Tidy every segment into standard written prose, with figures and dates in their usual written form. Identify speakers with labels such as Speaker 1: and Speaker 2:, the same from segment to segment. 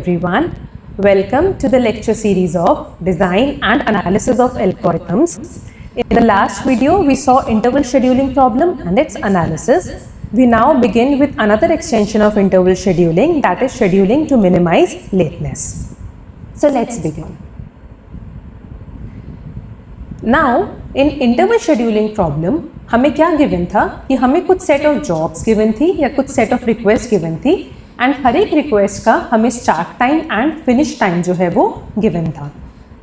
Speaker 1: everyone. Welcome to the lecture series of Design and Analysis of Algorithms. In the last video, we saw interval scheduling problem and its analysis. We now begin with another extension of interval scheduling, that is scheduling to minimize lateness. So let's begin. Now, in interval scheduling problem, हमें क्या given था कि हमें कुछ set of jobs given थी या कुछ set of requests given थी एंड हर एक रिक्वेस्ट का हमें start time and finish time जो है वो गिवन था.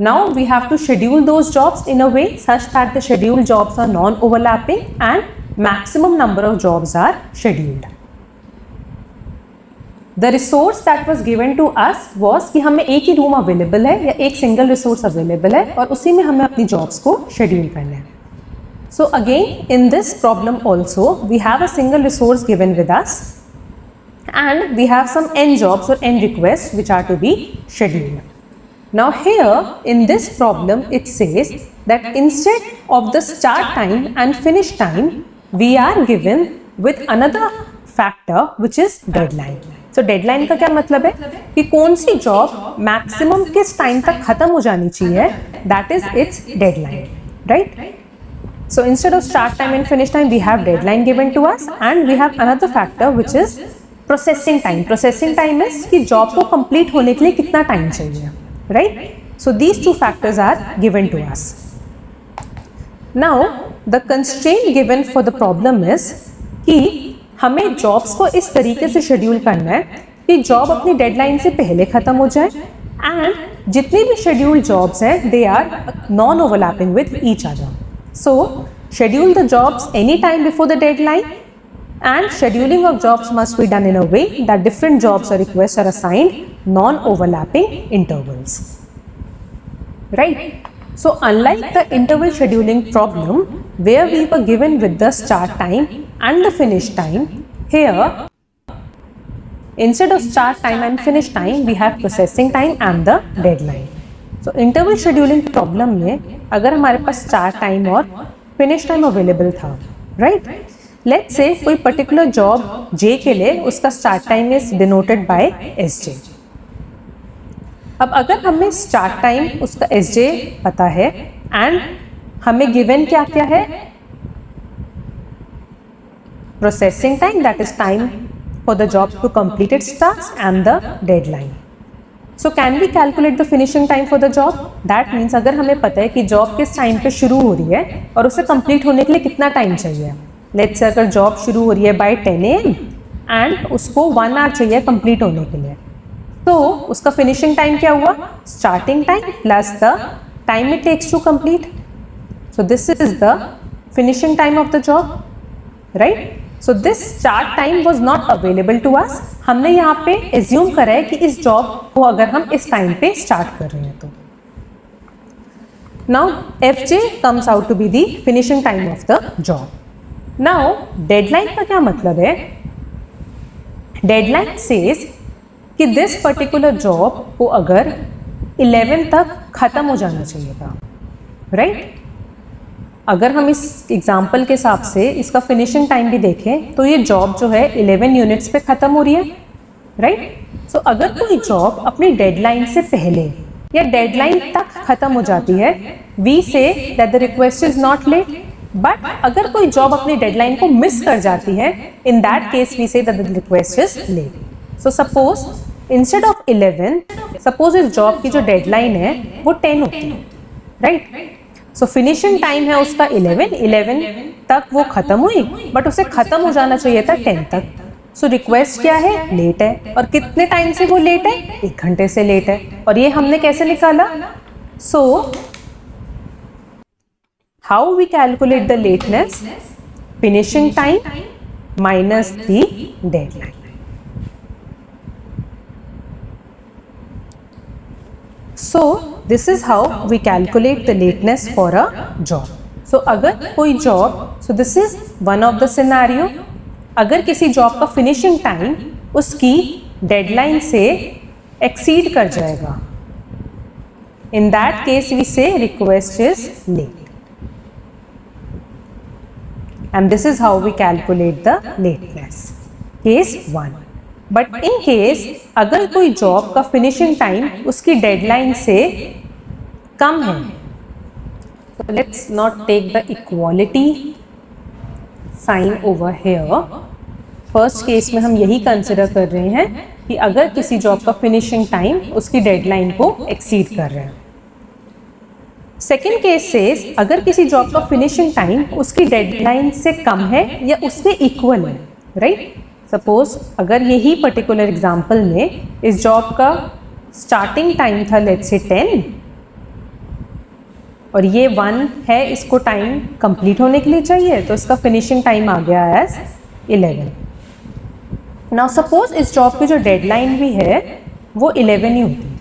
Speaker 1: Now we have to schedule those jobs in a way such that the scheduled jobs are non overlapping and maximum number of jobs are scheduled. The resource that was given to us was कि हमें एक ही room available है या एक single resource available है और उसी में हमें अपनी जॉब्स को शेड्यूल करना है. So again in this problem also we have a single resource given with us and we have some n jobs or n requests which are to be scheduled. Now here in this problem it says that instead of the start time and finish time we are given with another factor which is deadline. So deadline का क्या मतलब है कि कौन सी job maximum किस time तक खत्म हो जानी चाहिए, that is its deadline, right? So instead of start time and finish time we have deadline given to us and we have another factor which is processing time. Processing time is कि job को complete होने के लिए कितना time चाहिए, right? So these two factors are given to us. Now the constraint given for the problem is कि हमें jobs को इस तरीके से शेड्यूल करना है कि जॉब अपनी डेडलाइन से पहले खत्म हो जाए एंड जितनी भी शेड्यूल्ड जॉब्स हैं they are non overlapping with each other. So schedule the jobs any time before the deadline. And scheduling of jobs must be done in a way that different jobs or requests are assigned non-overlapping intervals. Right? So unlike the interval scheduling problem where we were given with the start time and the finish time, here instead of start time and finish time we have processing time and the deadline. So interval scheduling problem में अगर हमारे पास start time और finish time available था, right? Let's say कोई particular job J के लिए उसका start time is denoted by S J. अब अगर हमें स्टार्ट टाइम उसका एस जे पता है एंड हमें गिवन क्या क्या है, processing time that is time for the job to complete its task and the deadline. So can we calculate the finishing time for the job? That means अगर हमें पता है कि जॉब किस टाइम पे शुरू हो रही है और उसे कंप्लीट होने के लिए कितना टाइम चाहिए. लेट्स से अगर जॉब शुरू हो रही है बाय 10 AM एंड उसको 1 आवर चाहिए कंप्लीट होने के लिए, तो उसका फिनिशिंग टाइम क्या हुआ? Starting time plus the time it takes to complete. So this is the finishing time of the job, right? So this start time was not available to us. हमने यहाँ पे एज्यूम करा है कि इस job को अगर हम इस टाइम पे स्टार्ट कर रहे हैं तो now F J comes out to be the finishing time of the job. Now deadline का क्या मतलब है? डेडलाइन सेज कि दिस पर्टिकुलर जॉब को अगर 11 तक खत्म हो जाना चाहिए था, राइट? अगर हम इस एग्जांपल के हिसाब से इसका फिनिशिंग टाइम भी देखें तो ये जॉब जो है 11 यूनिट्स पे खत्म हो रही है, राइट? सो अगर कोई जॉब अपनी डेडलाइन से पहले या डेडलाइन तक खत्म हो जाती है we say that the request is not late. But अगर कोई जॉब अपनी डेडलाइन को मिस कर जाती है in that case we say that the request is late. So suppose instead of 11 suppose इस जॉब की जो डेडलाइन है वो 10 होती है, राइट? सो फिनिशिंग टाइम है उसका 11 तक वो खत्म हुई बट उसे खत्म हो जाना चाहिए था 10 तक. सो रिक्वेस्ट क्या है? लेट है. और कितने टाइम से वो लेट है? 1 घंटे से लेट है. और ये हमने कैसे निकाला? सो how we calculate the lateness? Finishing time minus the deadline. So this is how we calculate the lateness for a job. So अगर कोई job, so this is one of the scenario. अगर किसी job का finishing time उसकी deadline से exceed कर जाएगा, in that case we say request is late. And this is how we calculate the lateness. Case 1. But in case अगर कोई job का फिनिशिंग टाइम उसकी डेडलाइन से कम है, so let's not take the equality sign over here. First case में हम यही consider कर रहे हैं कि अगर किसी जॉब का फिनिशिंग टाइम उसकी डेडलाइन को एक्सीड कर रहा है। सेकेंड केस से अगर किसी जॉब का फिनिशिंग टाइम उसकी डेडलाइन से कम है या उसके इक्वल है, राइट। सपोज अगर यही पर्टिकुलर एग्जांपल में इस जॉब का स्टार्टिंग टाइम था लेट्स से 10 और ये 1 है, इसको टाइम कंप्लीट होने के लिए चाहिए, तो इसका फिनिशिंग टाइम आ गया एज 11। नाउ सपोज इस जॉब की जो डेडलाइन भी है वो 11 ही होती है।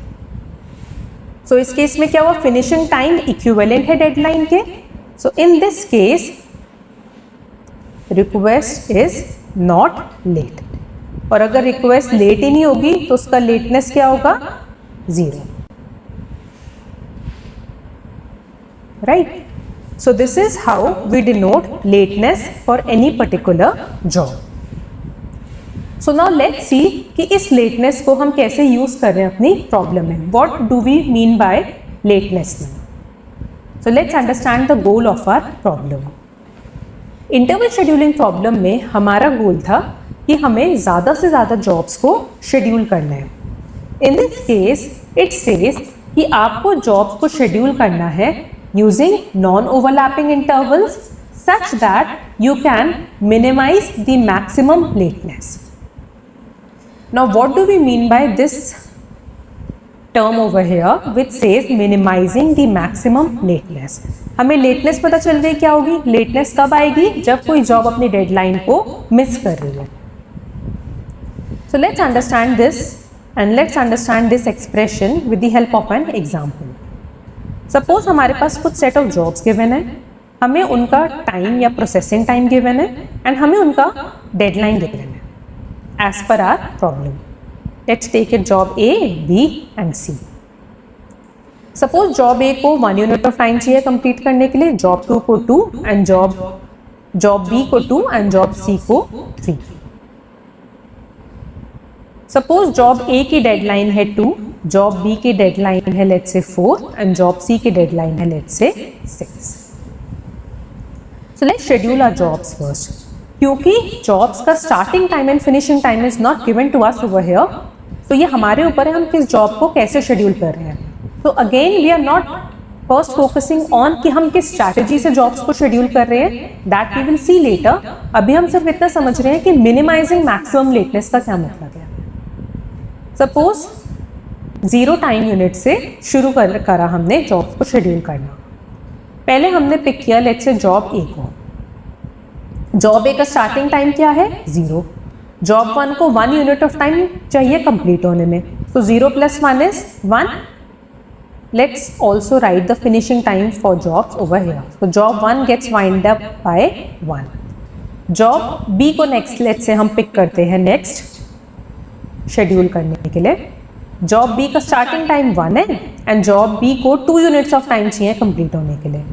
Speaker 1: सो इस केस में क्या हुआ, फिनिशिंग टाइम इक्विवेलेंट है डेडलाइन के। So in this case request is not late, और अगर रिक्वेस्ट लेट ही नहीं होगी तो उसका लेटनेस क्या होगा, 0, right. So this is how we denote lateness for any particular job. So now let's see कि इस लेटनेस को हम कैसे यूज कर रहे हैं अपनी प्रॉब्लम में। What do we mean by lateness? So let's understand the goal of our problem. Interval scheduling problem में हमारा गोल था कि हमें ज़्यादा से ज़्यादा जॉब्स को शेड्यूल करना है। In this case it says कि आपको जॉब्स को शेड्यूल करना है using non overlapping intervals such that you can minimise the maximum lateness. Now what do we mean by this term over here which says minimizing the maximum lateness? हमें लेटनेस पता चल गई क्या होगी। लेटनेस कब आएगी, जब कोई जॉब अपनी डेडलाइन को मिस कर रही है। So let's understand this and let's understand this expression with the help of an example. Suppose हमारे पास कुछ सेट ऑफ जॉब्स गिवन है, हमें उनका टाइम या प्रोसेसिंग टाइम गिवन है एंड हमें उनका डेडलाइन गिवन है as per our problem. Let's take it job A, B and C. Suppose job A को 1 यूनिट ऑफ टाइम चाहिए कंप्लीट करने के लिए, जॉब 2 को 2 एंड जॉब B को 2 एंड जॉब C को 3। सपोज जॉब A की डेडलाइन है 2, जॉब B की डेडलाइन है let's say 4 and job C की डेडलाइन है let's say 6। So let's schedule our jobs first. क्योंकि जॉब्स का starting time and finishing time is not given to us over here, तो ये हमारे ऊपर है हम किस जॉब को कैसे शेड्यूल कर रहे हैं। तो again we are not first focusing on कि हम किस स्ट्रैटेजी से जॉब्स को शेड्यूल कर रहे हैं, that we will see later. अभी हम सिर्फ इतना समझ रहे हैं कि मिनिमाइजिंग मैक्सिमम लेटनेस का क्या मतलब है। सपोज 0 टाइम यूनिट से शुरू करा हमने जॉब्स को शेड्यूल करना। पहले हमने पिक किया लेट्स से जॉब ए को। जॉब ए का स्टार्टिंग टाइम क्या है, 0। जॉब 1 को 1 यूनिट ऑफ टाइम चाहिए कंप्लीट होने में, तो 0 + 1 is 1। Let's also write the finishing time for jobs over here. तो job 1 gets wind up by 1। Job B को नेक्स्ट लेट्स से हम पिक करते हैं नेक्स्ट शेड्यूल करने के लिए। जॉब बी का स्टार्टिंग टाइम 1 है एंड जॉब बी को 2 यूनिट्स ऑफ टाइम चाहिए कंप्लीट होने के लिए,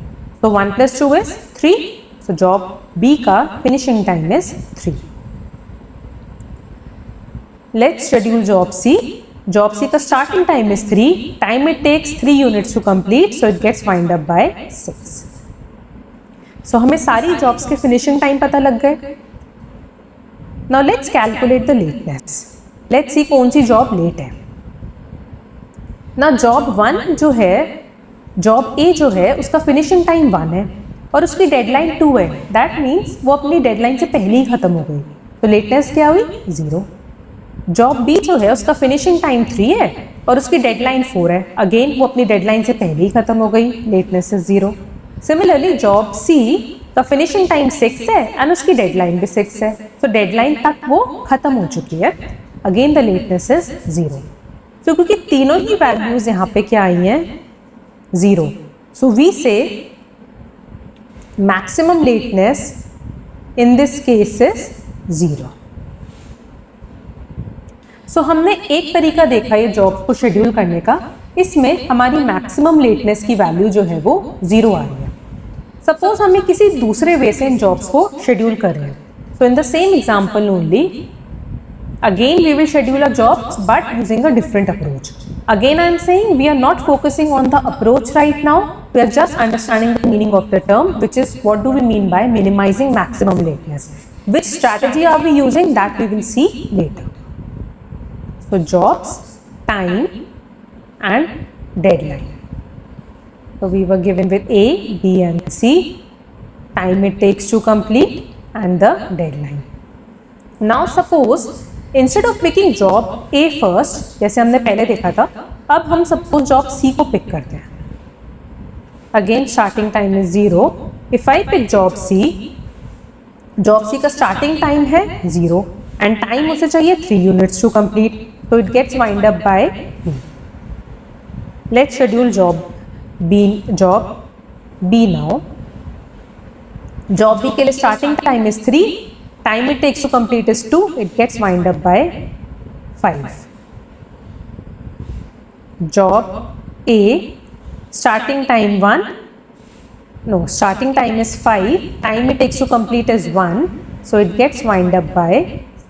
Speaker 1: तो 1 + 2 इज 3। So job B का finishing time is 3. Let's schedule job C. Job C का starting time is 3. Time it takes 3 units to complete, so it gets wind up by 6. So हमें सारी jobs के finishing time पता लग गए। Now let's calculate the lateness. Let's see कौन सी job late है। Now job 1 जो है, job A जो है उसका finishing time 1 है और उसकी डेडलाइन 2 है। दैट मीन्स वो अपनी डेडलाइन से पहले ही खत्म हो गई, तो लेटनेस क्या हुई, 0। जॉब बी जो है उसका फिनिशिंग टाइम 3 है और उसकी डेडलाइन 4 है, अगेन वो अपनी डेडलाइन से पहले ही खत्म हो गई, लेटनेस इज 0। सिमिलरली जॉब सी का फिनिशिंग टाइम 6 है एंड उसकी डेडलाइन भी 6 है, तो डेडलाइन तक वो खत्म हो चुकी है, अगेन द लेटनेस इज 0। तो क्योंकि तीनों ही वैल्यूज यहाँ पे क्या आई हैं, 0, सो वी से maximum lateness in this case is 0. So हमने एक तरीका देखा ये जॉब्स को शेड्यूल करने का, इसमें हमारी मैक्सिमम लेटनेस की वैल्यू जो है वो 0 आ रही है। सपोज हमें किसी दूसरे वे से इन जॉब्स को शेड्यूल कर रहे हैं, तो in the same example only Again, we will schedule our jobs, but using a different approach. Again, I am saying we are not focusing on the approach right now. We are just understanding the meaning of the term, which is what do we mean by minimizing maximum lateness. Which strategy are we using, that we will see later. So jobs, time and deadline. So we were given with A, B and C, time it takes to complete and the deadline. Now suppose instead of picking job A first, जैसे हमने पहले देखा था, अब हम suppose job C को pick करते हैं. Again starting time is 0. If I pick job C का स्टार्टिंग टाइम है 0 एंड टाइम उसे चाहिए 3 यूनिट्स टू कंप्लीट, तो it gets wind up by B. Let's schedule job B now. Job B के लिए starting time is 3, time it takes to complete is 2, it gets wind up by 5. Job A, starting time 1, no, starting time is 5, time it takes to complete is 1, so it gets wind up by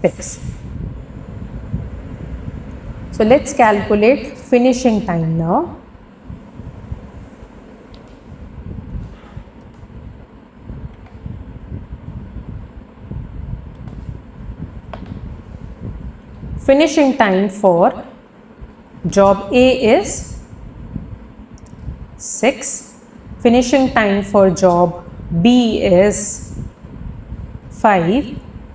Speaker 1: 6. So let's calculate finishing time now. Finishing time for job A is 6. Finishing time for job B is 5.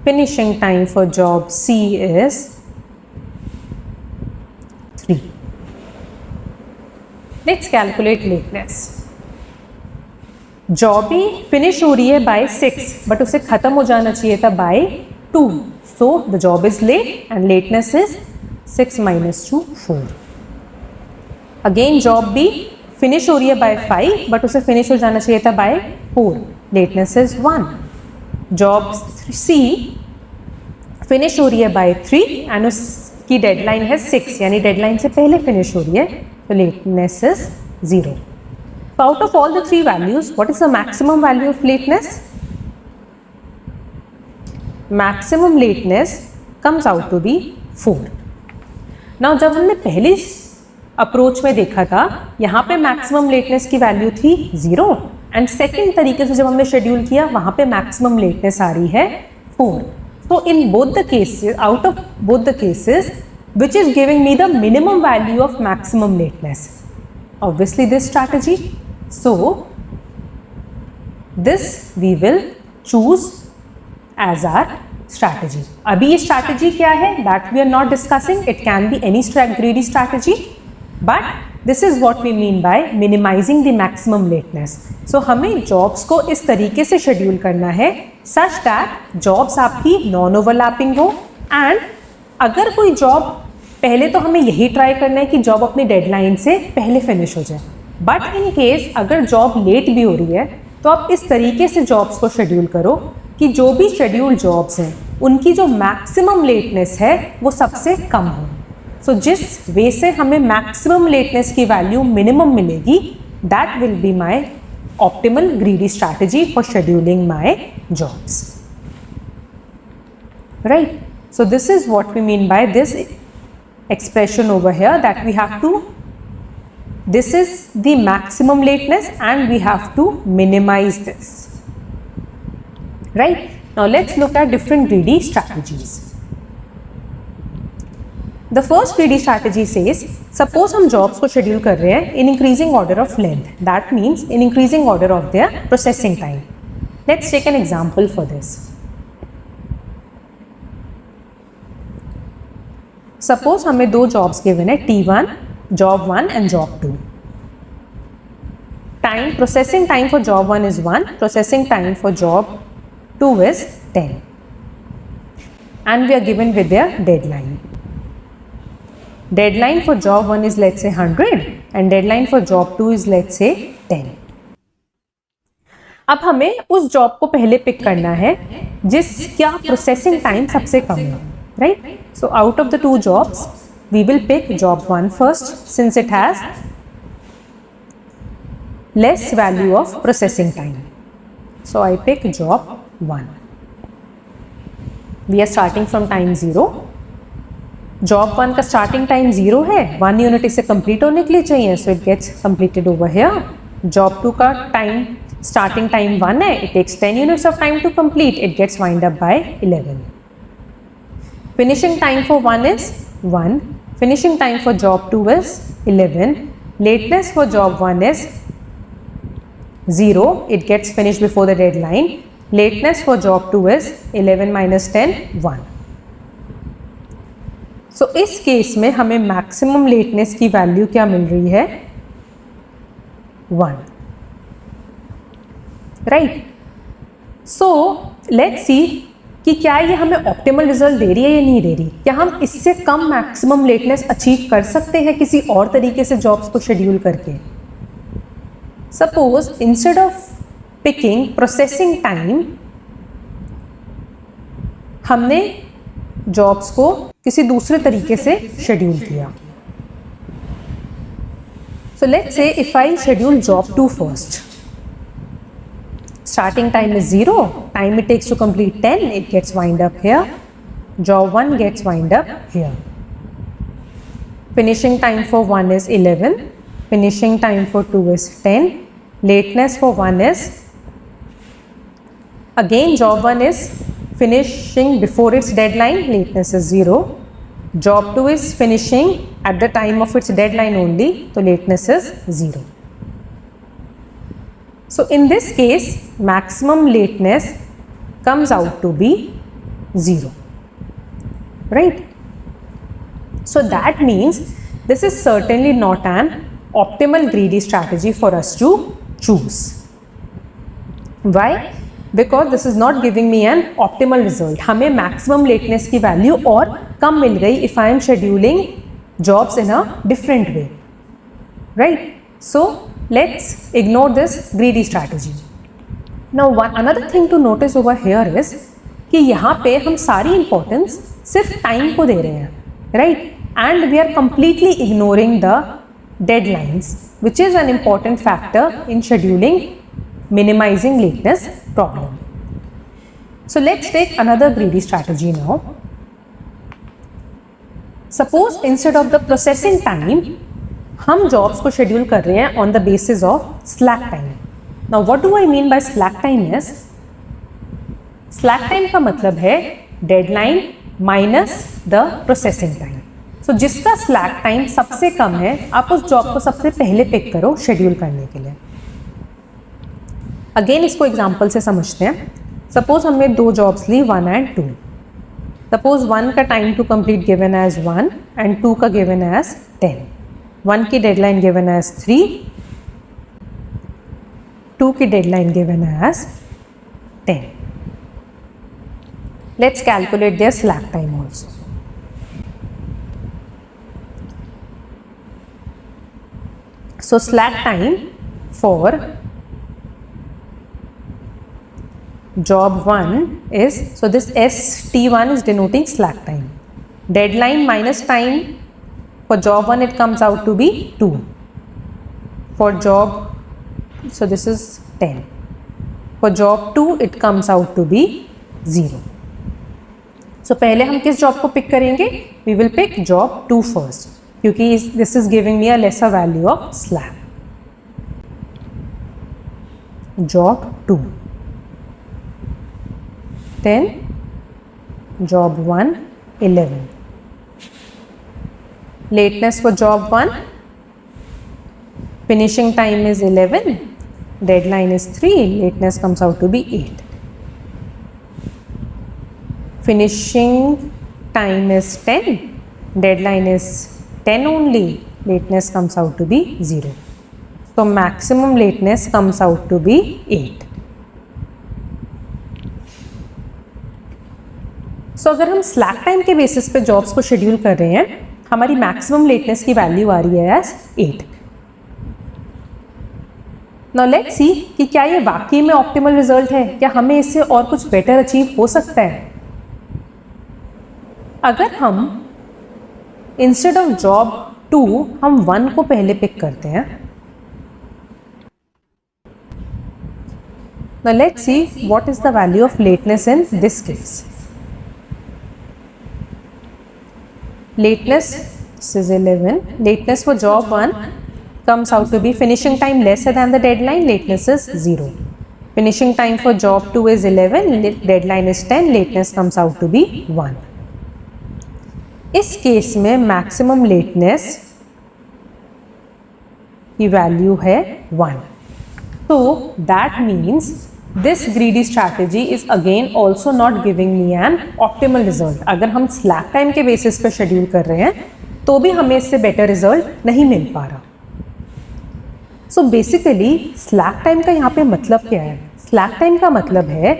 Speaker 1: Finishing time for job C is 3. Let's calculate lateness. Job A finish हो रही है by 6, but उसे खत्म हो जाना चाहिए था by 2. So the job is late and lateness is 6 minus 2, 4. Again job B finish हो रही है by 5, but उसे finish हो जाना चाहिए था by 4. Lateness is 1. Job C finish हो रही है by 3 and उसकी deadline है 6, यानी deadline से पहले finish हो रही है, तो lateness is 0. So out of all the 3 values, what is the maximum value of lateness? Maximum lateness comes out to be 4. Now जब हमने पहली अप्रोच में देखा था, यहाँ पे मैक्सिमम लेटनेस की वैल्यू थी 0 एंड सेकेंड तरीके से जब हमने शेड्यूल किया वहाँ पे मैक्सिमम लेटनेस आ रही है 4. So in both the cases, out of both the cases, which is giving me the minimum value of maximum lateness? Obviously this strategy. So this we will choose as our strategy. अभी ये strategy क्या है? That we are not discussing. It can be any greedy strategy, but this is what we mean by minimizing the maximum lateness. So हमें jobs को इस तरीके से schedule करना है such that jobs आपकी non overlapping हो, and अगर कोई job पहले तो हमें यही try करना है कि job अपनी deadline से पहले finish हो जाए, but in case अगर job late भी हो रही है तो आप इस तरीके से jobs को schedule करो कि जो भी शेड्यूल जॉब्स हैं उनकी जो मैक्सिमम लेटनेस है वो सबसे कम हो. सो जिस वे से हमें मैक्सिमम लेटनेस की वैल्यू मिनिमम मिलेगी, that will be my optimal greedy strategy for scheduling my jobs. Right. So this is what we mean by this expression over here, that we have to, this is the maximum lateness and we have to minimize this. Right. Now let's look at different greedy strategies. The first greedy strategy says, suppose हम jobs को schedule कर रहे हैं in increasing order of length. That means in increasing order of their processing time. Let's take an example for this. Suppose हमें 2 jobs given है, T1, job 1 and job 2. Time, processing time for job 1 is 1, processing time for job 2 is 10, and we are given with their deadline. Deadline for job 1 is let's say 100 and deadline for job 2 is let's say 10. अब हमें उस job को पहले pick करना है जिसका processing time सबसे कम है. Right. So out of the 2 jobs we will pick job 1 first since it has less value of processing time. So I pick job 1. We are starting from time 0 job 1 का starting time 0 है, 1 unit इसे complete होने के लिए चाहिए, so it gets completed over here. Job 2 का time starting time 1 है, it takes 10 units of time to complete, it gets wind up by 11। Finishing time for 1 is 1, finishing time for job 2 is 11, lateness for job 1 is 0, it gets finished before the deadline, lateness for job 2 is 11 minus 10 1। so इस case में हमें maximum lateness की value क्या मिल रही है, 1, right. So let's see कि क्या ये हमें ऑप्टिमल रिजल्ट दे रही है या नहीं दे रही। क्या हम इससे कम मैक्सिमम लेटनेस अचीव कर सकते हैं किसी और तरीके से जॉब्स को शेड्यूल करके। Suppose instead of picking processing time, हमने जॉब्स को किसी दूसरे तरीके से शेड्यूल किया। So let's say if I schedule job 2 first, starting time is 0, time it takes to complete 10, it gets wind up here, job 1 gets wind up here, finishing time for 1 is 11, finishing time for 2 is 10, lateness for 1 is, again job 1 is finishing before its deadline, lateness is 0, job 2 is finishing at the time of its deadline only, so lateness is 0. So in this case, maximum lateness comes out to be 0, right? So that means this is certainly not an optimal greedy strategy for us to choose. Why? Because this is not giving me an optimal result. हमें maximum lateness की value और कम मिल गई if I am scheduling jobs in a different way, right? So let's ignore this greedy strategy. Now another thing to notice over here is कि यहाँ पे हम सारी importance सिर्फ टाइम को दे रहे हैं, right? And we are completely ignoring the deadlines, which is an important factor in scheduling minimizing lateness problem. So let's take another greedy strategy now. Suppose instead of the processing time, हम jobs को schedule कर रहे हैं on the basis of slack time. Now what do I mean by slack time is, slack time का मतलब है deadline minus the processing time. So जिसका slack time सबसे कम है, आप उस जॉब को सबसे पहले पिक करो शेड्यूल करने के लिए। अगेन इसको एग्जाम्पल से समझते हैं। सपोज हमने 2 जॉब्स ली, 1 एंड 2। सपोज 1 का time to complete given as 1 and 2 का गिवन एज 10। 1 की डेडलाइन गिवन एज 3, 2 की deadline given as 10। Let's calculate their slack time also. So slack time for job 1 is, so this ST1 is denoting slack time. Deadline minus time for job 1 it comes out to be 2. For job, so this is 10. For job 2 it comes out to be 0. So पहले हम किस job को pick करेंगे? We will pick job 2 first, क्योंकि this is giving me a lesser value of slack. Job 2. Then job 1 11. Lateness for job 1, finishing time is 11, deadline is 3, lateness comes out to be 8. Finishing time is 10, deadline is 10 only, lateness comes out to be 0. So maximum lateness comes out to be 8. सो अगर हम slack time के basis पे jobs को schedule कर रहे हैं, हमारी maximum lateness की वैल्यू आ रही है एज 8। नाउ लेट्स सी कि क्या ये वाकई में ऑप्टिमल रिजल्ट है, क्या हमें इससे और कुछ बेटर अचीव हो सकता है। अगर हम इंस्टेड ऑफ जॉब 2 हम 1 को पहले पिक करते हैं। Now let's see what is the value of lateness in this case. lateness, this is 11, lateness for job 1 comes out to be finishing time lesser than the deadline, lateness is 0. Finishing time for job 2 is 11, deadline is 10, lateness comes out to be 1. इस case में maximum lateness की value है 1. So that means this greedy strategy is again also not giving me an optimal result. अगर हम slack time के basis पे schedule कर रहे हैं तो भी हमें इससे better result नहीं मिल पा रहा. So basically slack time का यहाँ पे मतलब क्या है? Slack time का मतलब है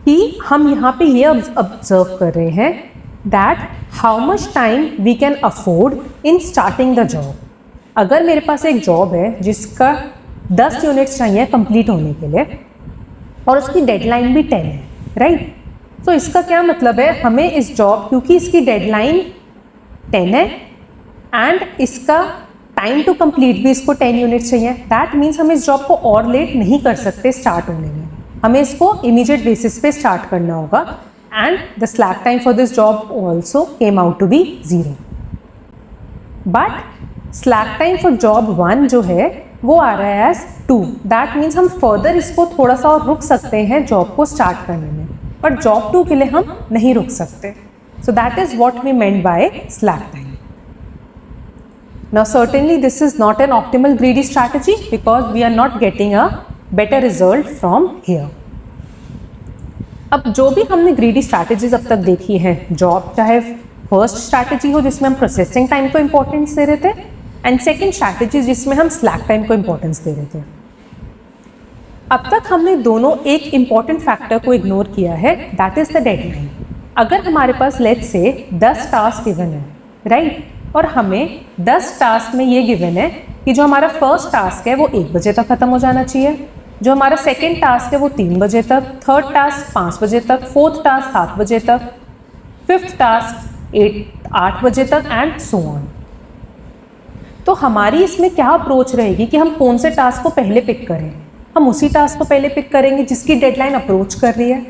Speaker 1: कि हम यहाँ पे ये observe कर रहे हैं that how much time we can afford in starting the job. अगर मेरे पास एक जॉब है जिसका 10 यूनिट्स चाहिए कंप्लीट होने के लिए और उसकी डेडलाइन भी 10 है, राइट? तो इसका क्या मतलब है, हमें इस जॉब, क्योंकि इसकी डेडलाइन 10 है एंड इसका टाइम टू कंप्लीट भी इसको 10 यूनिट्स चाहिए, दैट मीन्स हम इस जॉब को और लेट नहीं कर सकते स्टार्ट होने में. हमें इसको इमीडिएट बेसिस पे स्टार्ट करना होगा and the slack time for this job also came out to be 0. But slack time for job 1 जो है वो आ रहा है एज 2. दैट मीन्स हम फर्दर इसको थोड़ा सा और रुक सकते हैं जॉब को स्टार्ट करने में, बट जॉब 2 के लिए हम नहीं रुक सकते. So that is what we meant by slack time. Now certainly this is not an optimal greedy strategy because we are not getting a better result from here. अब जो भी हमने ग्रीडी स्ट्रैटेजीज अब तक देखी हैं, जॉब चाहे first strategy हो जिसमें हम प्रोसेसिंग टाइम को इंपॉर्टेंस दे रहे थे एंड सेकेंड स्ट्रैटेजी जिसमें हम स्लैक टाइम को इंपॉर्टेंस दे रहे थे, अब तक हमने दोनों एक इंपॉर्टेंट फैक्टर को इग्नोर किया है, दैट इज द डेडलाइन. अगर हमारे पास लेट्स से 10 टास्क गिवन है, राइट, और हमें 10 टास्क में ये गिवन है कि जो हमारा फर्स्ट टास्क है वो 1 बजे तक खत्म हो जाना चाहिए, जो हमारा सेकेंड टास्क है वो 3 बजे तक, थर्ड टास्क 5 बजे तक, फोर्थ टास्क 7 बजे तक, फिफ्थ टास्क 8 बजे तक एंड सो ऑन. तो हमारी इसमें क्या अप्रोच रहेगी कि हम कौन से टास्क को पहले पिक करें? हम उसी टास्क को पहले पिक करेंगे जिसकी डेडलाइन अप्रोच कर रही है,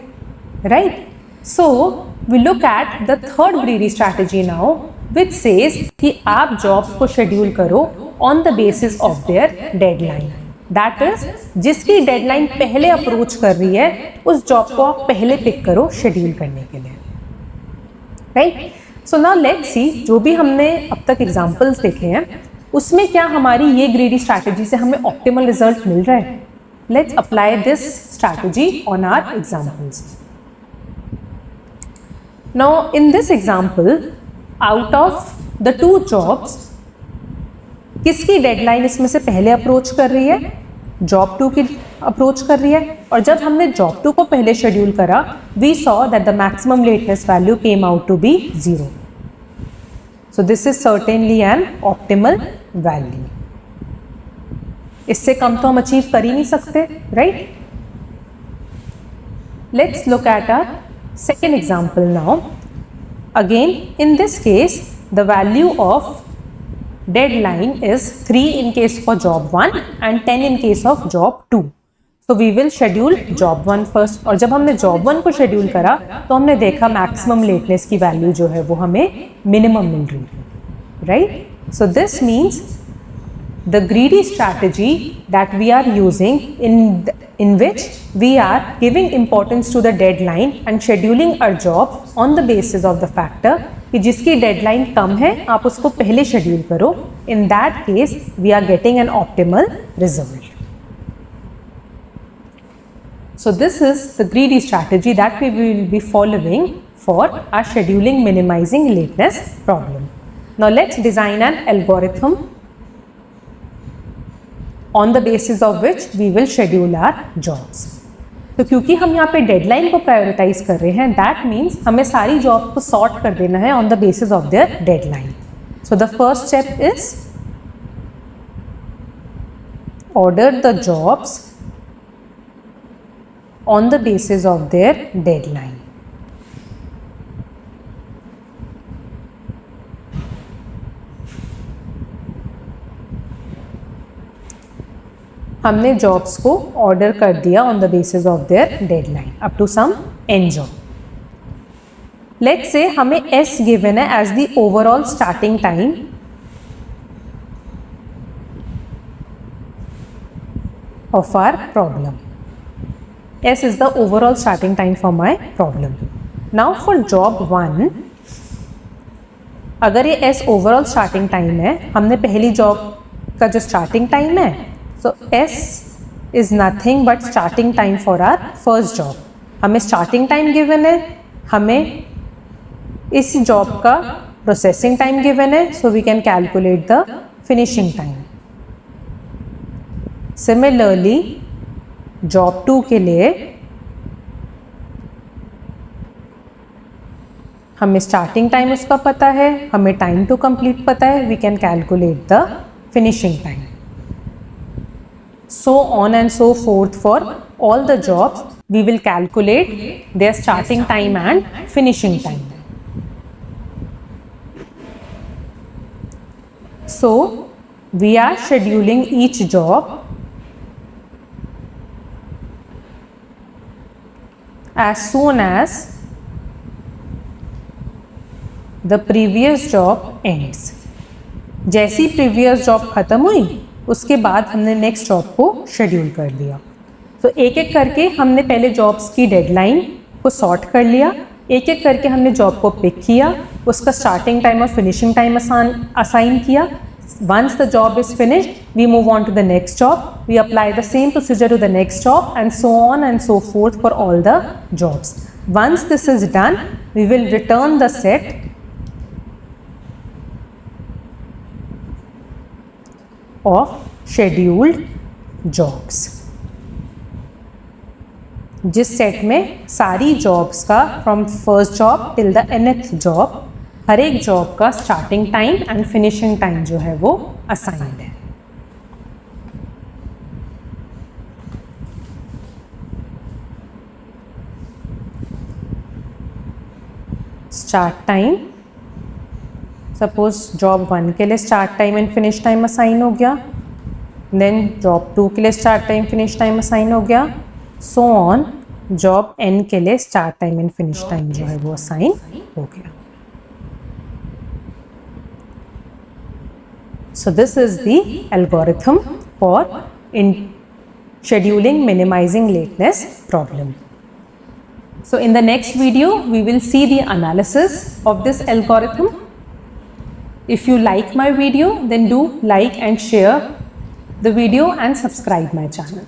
Speaker 1: right? So we look at the third greedy strategy now which says कि आप जॉब्स को शेड्यूल करो on the basis of their deadline. That is जिसकी डेडलाइन पहले अप्रोच कर रही है उस जॉब को आप पहले पिक करो शेड्यूल करने के लिए, राइट? सो नाउ लेट्स सी, जो भी हमने अब तक एग्जांपल्स देखे हैं उसमें क्या हमारी ये ग्रीडी स्ट्रैटेजी से हमें ऑप्टिमल रिजल्ट मिल रहा है? Let's apply this strategy on our examples. Now in this example, out of the 2 jobs किसकी डेडलाइन इसमें से पहले अप्रोच कर रही है? जॉब 2 की अप्रोच कर रही है. और जब हमने जॉब 2 को पहले शेड्यूल करा, we saw that the maximum lateness value came out to be 0. So this is certainly an optimal value. इससे कम तो हम अचीव कर ही नहीं सकते, right? Let's look at our second example now. Again in this case the value of deadline is 3 in case for job 1 and 10 in case of job 2. So we will schedule job 1 first. और जब हमने job 1 को schedule करा तो हमने देखा maximum lateness की value जो है वो हमें मिनिमम मिल रही है, right? So this means the greedy strategy that we are using in which we are giving importance to the deadline and scheduling our job on the basis of the factor कि जिसकी deadline कम है आप उसको पहले schedule करो. In that case we are getting an optimal result. So this is the greedy strategy that we will be following for our scheduling minimising lateness problem. Now let's design an algorithm on the basis of which we will schedule our jobs. तो क्योंकि हम यहाँ पे deadline को prioritise कर रहे हैं, that means हमें सारी जॉब को सॉर्ट कर देना है on the basis of their deadline. So the first step is order the jobs on the basis of their deadline. हमने जॉब्स को ऑर्डर कर दिया on the basis of their deadline up to some N job. Let's say हमें S given है as the overall starting time of our problem. S is the overall starting time for my problem. Now for job 1, अगर ये S overall starting time है, हमने पहली job का जो starting time है, so S is nothing but starting time for our first job. हमें starting time given है, हमें इस जॉब का प्रोसेसिंग टाइम गिवन है, so we can calculate the finishing time. Similarly job 2 के लिए हमें स्टार्टिंग टाइम उसका पता है, हमें टाइम टू कंप्लीट पता है, we can calculate the finishing time. So on and so forth for all the jobs we will calculate their starting time and finishing time. So we are scheduling each job as soon as the previous job ends. जैसी previous job ख़त्म हुई उसके बाद हमने next job को schedule कर दिया. तो एक एक करके हमने पहले जॉब्स की डेडलाइन को सॉर्ट कर लिया, एक एक करके हमने जॉब को पिक किया, उसका स्टार्टिंग टाइम और फिनिशिंग टाइम असाइन किया. Once the job is finished, we move on to the next job. We apply the same procedure to the next job and so on and so forth for all the jobs. Once this is done, we will return the set of scheduled jobs. जिस set में सारी jobs का from first job till the nth job हर एक job का starting time and finishing time जो है वो असाइंड है. स्टार्ट टाइम, सपोज जॉब 1 के लिए start time and finish time assign हो गया, देन जॉब 2 के लिए start time finish time assign हो गया, सो ऑन जॉब n के लिए start time and finish time जो है वो असाइन हो गया. So this is the algorithm for scheduling minimizing lateness problem. So in the next video we will see the analysis of this algorithm. If you like my video then do like and share the video and subscribe my channel.